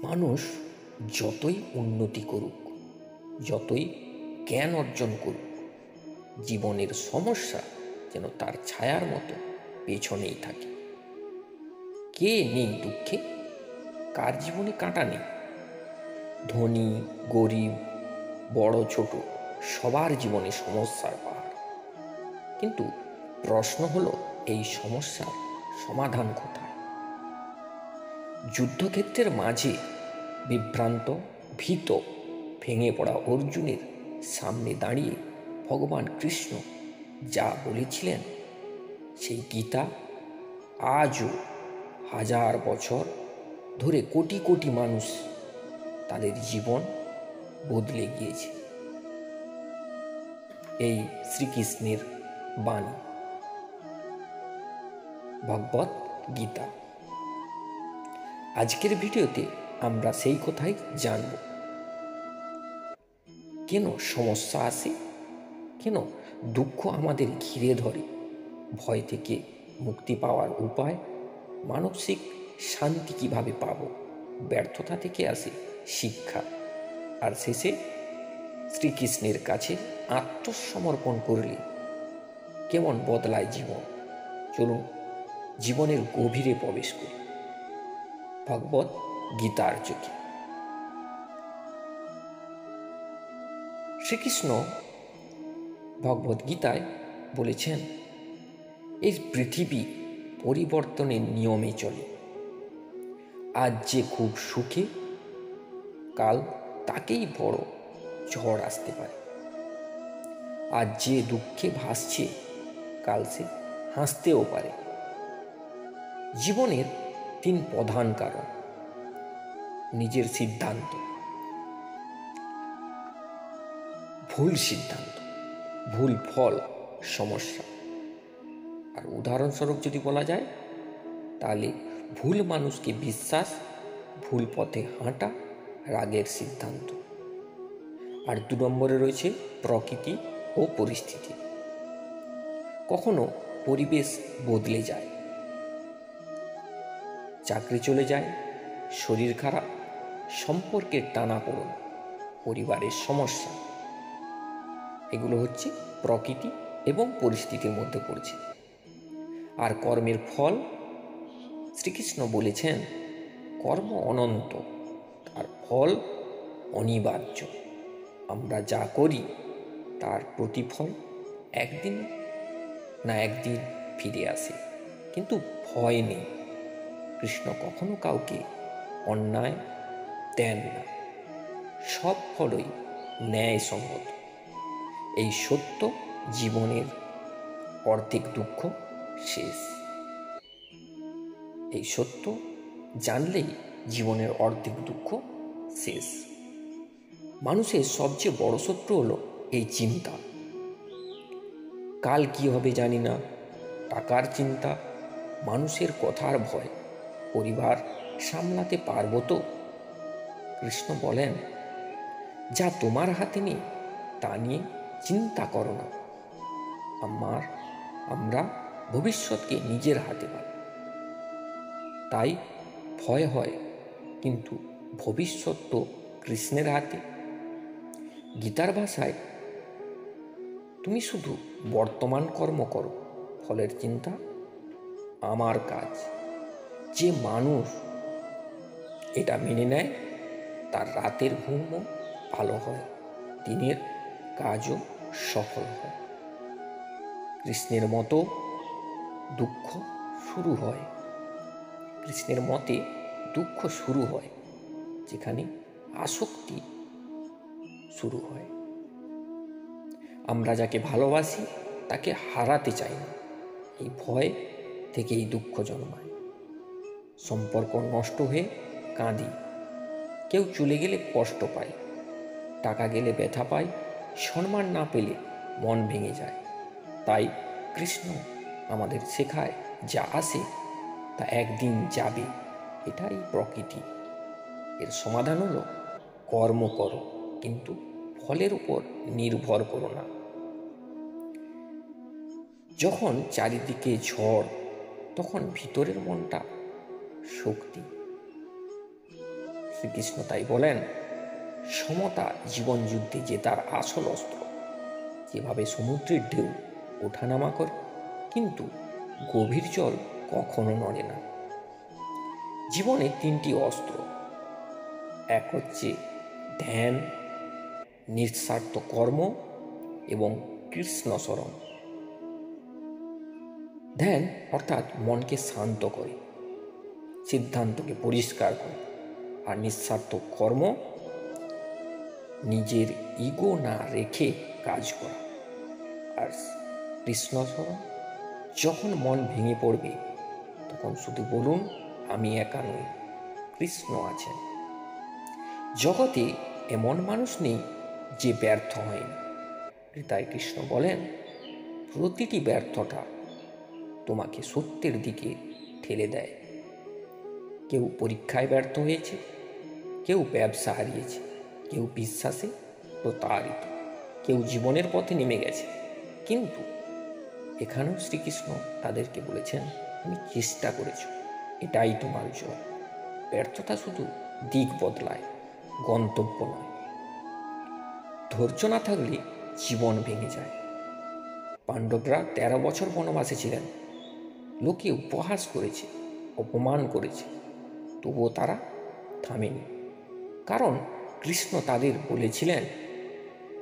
মানুষ যতই উন্নতি করুক, যতই জ্ঞান অর্জন করুক, জীবনের সমস্যা যেন তার ছায়ার মতো পেছনেই থাকে। কে নেই দুঃখে? কার জীবনে কাঁটা নেই? ধনী গরিব, বড় ছোট, সবার জীবনে সমস্যার পাহাড়। কিন্তু প্রশ্ন হলো, এই সমস্যার সমাধান কোথায়? যুদ্ধক্ষেত্রের মাঝে বিভ্রান্ত, ভীত, ভেঙে পড়া অর্জুনের সামনে দাঁড়িয়ে ভগবান কৃষ্ণ যা বলেছিলেন, সেই গীতা আজও হাজার বছর ধরে কোটি কোটি মানুষ তাদের জীবন বদলে গিয়েছে। এই শ্রীকৃষ্ণের বাণী, ভগবত গীতা। আজকের ভিডিওতে আমরা সেই কথাই জানব। কেন সমস্যা আসে, কেন দুঃখ আমাদের ঘিরে ধরে, ভয় থেকে মুক্তি পাওয়ার উপায়, মানসিক শান্তি কিভাবে পাব, ব্যর্থতা থেকে আসে শিক্ষা, আর শেষে শ্রীকৃষ্ণের কাছে আত্মসমর্পণ করলে কেমন বদলায় জীবন। চলুন জীবনের গভীরে প্রবেশ করি ভগবত গীতার চোখে। শ্রীকৃষ্ণ ভগবত গীতায় বলেছেন, এই পৃথিবী পরিবর্তনের নিয়মে চলে। আজ যে খুব সুখে, কাল তাকেই বড় ঝড় আসতে পারে। আজ যে দুঃখে ভাসছে, কাল সে হাসতেও পারে। জীবনের 3 প্রধান কারণ: নিজের সিদ্ধান্ত, ভুল সিদ্ধান্ত, ভুল ফল, সমস্যা। আর উদাহরণস্বরূপ যদি বলা যায়, তাহলে ভুল মানুষকে বিশ্বাস, ভুল পথে হাঁটা, রাগের সিদ্ধান্ত। আর 2 নম্বরে রয়েছে প্রকৃতি ও পরিস্থিতি। কখনো পরিবেশ বদলে যায়, চাকরি চলে যায়, শরীর খারাপ, সম্পর্কের টানাপোড়েন, পরিবারের সমস্যা। এগুলো হচ্ছে প্রকৃতি এবং পরিস্থিতির মধ্যে পড়ছে। আর কর্মের ফল, শ্রীকৃষ্ণ বলেছেন, কর্ম অনন্ত, আর ফল অনিবার্য। আমরা যা করি তার প্রতিফল একদিন না একদিন ফিরে আসে, কিন্তু ভয় নেই। কৃষ্ণ কখনো কাউকে অন্যায় দেন না, সব ফলই ন্যায়সঙ্গত। এই সত্য জীবনের অর্ধেক দুঃখ শেষ। এই সত্য জানলেই জীবনের অর্ধেক দুঃখ শেষ। মানুষের সবচেয়ে বড় শত্রু হলো এই চিন্তা। কাল কি হবে জানি না, টাকার চিন্তা, মানুষের কথার ভয়, পরিবার সামলাতে পারবো তো? কৃষ্ণ বলেন, যা তোমার হাতে নেই তা নিয়ে চিন্তা করো না। আমরা ভবিষ্যৎকে নিজের হাতে পাই। তাই ভয় হয়, কিন্তু ভবিষ্যৎ তো কৃষ্ণের হাতে। গীতার ভাষায়, তুমি শুধু বর্তমান কর্ম করো, ফলের চিন্তা আমার কাজ। যে মানুষ এটা মেনে নেয়, তার রাতের ঘুমও ভালো হয়, দিনের কাজও সফল হয়। কৃষ্ণের মতো দুঃখ শুরু হয়, কৃষ্ণের মতে দুঃখ শুরু হয় যেখানে আসক্তি শুরু হয়। আমরা যাকে ভালোবাসি তাকে হারাতে চাই না, এই ভয় থেকে এই দুঃখ জন্মায়। সম্পর্ক নষ্ট হয়ে কাঁদি, কেউ চলে গেলে কষ্ট পায়, টাকা গেলে ব্যথা পায়, সম্মান না পেলে মন ভেঙে যায়। তাই কৃষ্ণ আমাদের শেখায়, যা আসে তা একদিন যাবে, এটাই প্রকৃতি। এর সমাধান হলো, কর্ম করো, কিন্তু ফলের উপর নির্ভর করো না। যখন চারিদিকে ঝড়, তখন ভিতরের মনটা শক্তি। শ্রীকৃষ্ণ তাই বলেন, সমতা জীবন যুদ্ধে জেতার আসল অস্ত্র। যেভাবে সমুদ্রের ঢেউ ওঠানামা করে, কিন্তু গভীর জল কখনো নড়ে না। জীবনে 3টি অস্ত্র। এক হচ্ছে ধ্যান, নিঃস্বার্থ কর্ম এবং কৃষ্ণ স্মরণ। ধ্যান অর্থাৎ মনকে শান্ত করে, সিদ্ধান্তকে পরিষ্কার করে। আর নিঃস্বার্থ কর্ম নিজের ইগো না রেখে কাজ করা। আর কৃষ্ণ স্মরণ, যখন মন ভেঙে পড়বে তখন শুধু বলুন, আমি একা নই, কৃষ্ণ আছেন। জগতে এমন মানুষ নেই যে ব্যর্থ হয়নি। তাই কৃষ্ণ বলেন, প্রতিটি ব্যর্থতা তোমাকে সত্যের দিকে ঠেলে দেয়। কেউ পরীক্ষায় ব্যর্থ হয়েছে, কেউ ব্যবসা হারিয়েছে, কেউ বিশ্বাসে প্রতারিত, কেউ জীবনের পথে নেমে গেছে। কিন্তু এখানেও শ্রীকৃষ্ণ তাদেরকে বলেছেন, তুমি চেষ্টা করেছ, এটাই তোমার জয়। ব্যর্থতা শুধু দিক বদলায়, গন্তব্য নয়। ধৈর্য না থাকলে জীবন ভেঙে যায়। পাণ্ডবরা 13 বছর বনবাসে ছিলেন। লোকে উপহাস করেছে, অপমান করেছে, তবুও তারা থামেনি। কারণ কৃষ্ণ তাদের বলেছিলেন,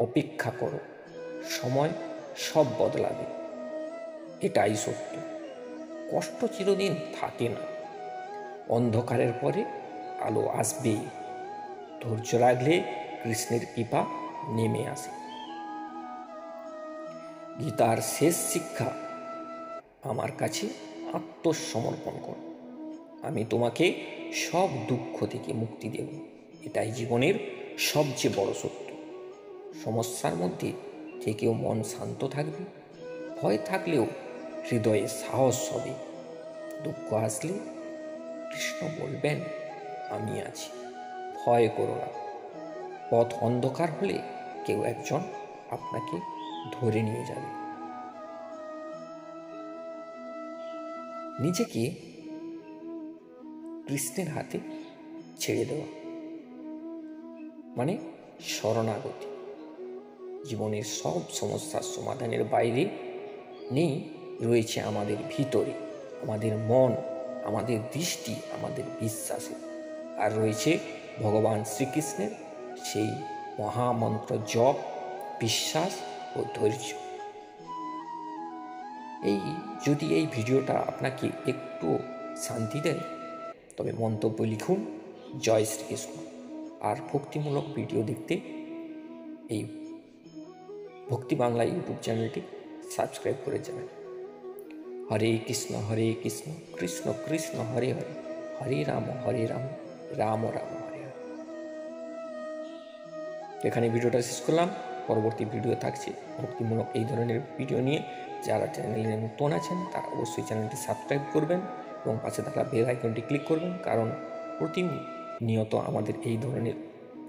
অপেক্ষা করো, সময় সব বদলাবে। এটাই সত্য। কষ্ট চিরদিন থাকে না, অন্ধকারের পরে আলো আসবে। ধৈর্য রাখলে কৃষ্ণের কৃপা নেমে আসে। গীতার শেষ শিক্ষা, আমার কাছে আত্মসমর্পণ কর, আমি তোমাকে সব দুঃখ থেকে মুক্তি দেব। এটাই জীবনের সবচেয়ে বড় সত্য। সমস্যার মধ্যে থেকেও মন শান্ত থাকবে, ভয় থাকলেও হৃদয়ে সাহস হবে। দুঃখ আসলে কৃষ্ণ বলবেন, আমি আছি, ভয় করো না। পথ অন্ধকার হলে কেউ একজন আপনাকে ধরে নিয়ে যাবে। নিজেকে কৃষ্ণের হাতে ছেড়ে দেওয়া মানে শরণাগতি। জীবনের সব সমস্যার সমাধানের বাইরে নেই, রয়েছে আমাদের ভিতরে, আমাদের মন, আমাদের দৃষ্টি, আমাদের বিশ্বাসে। আর রয়েছে ভগবান শ্রীকৃষ্ণের সেই মহামন্ত্র জপ, বিশ্বাস ও ধৈর্য। যদি এই ভিডিওটা আপনাকে একটু শান্তি দেয়, তবে মন্তব্য লিখুন, জয় শ্রীকৃষ্ণ। আর ভক্তিমূলক ভিডিও দেখতে এই ভক্তি বাংলা ইউটিউব চ্যানেলটি সাবস্ক্রাইব করে যাবেন। হরে কৃষ্ণ কৃষ্ণ কৃষ্ণ হরে হরে, হরে রাম রাম রাম হরে হরে। এখানে ভিডিওটা শেষ করলাম। পরবর্তী ভিডিও থাকছে ভক্তিমূলক এই ধরনের ভিডিও নিয়ে। যারা চ্যানেলে নতুন আছেন তারা অবশ্যই চ্যানেলটি সাবস্ক্রাইব করবেন এবং পাশে থাকা বেল আইকনটি ক্লিক করবেন, কারণ প্রতিনিয়ত আমাদের এই ধরনের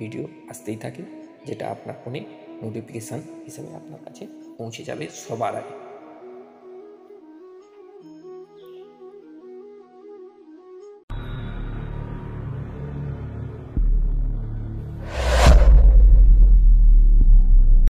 ভিডিও আসতেই থাকে, যেটা আপনার ফোনে নোটিফিকেশান হিসেবে আপনার কাছে পৌঁছে যাবে সবার আগে।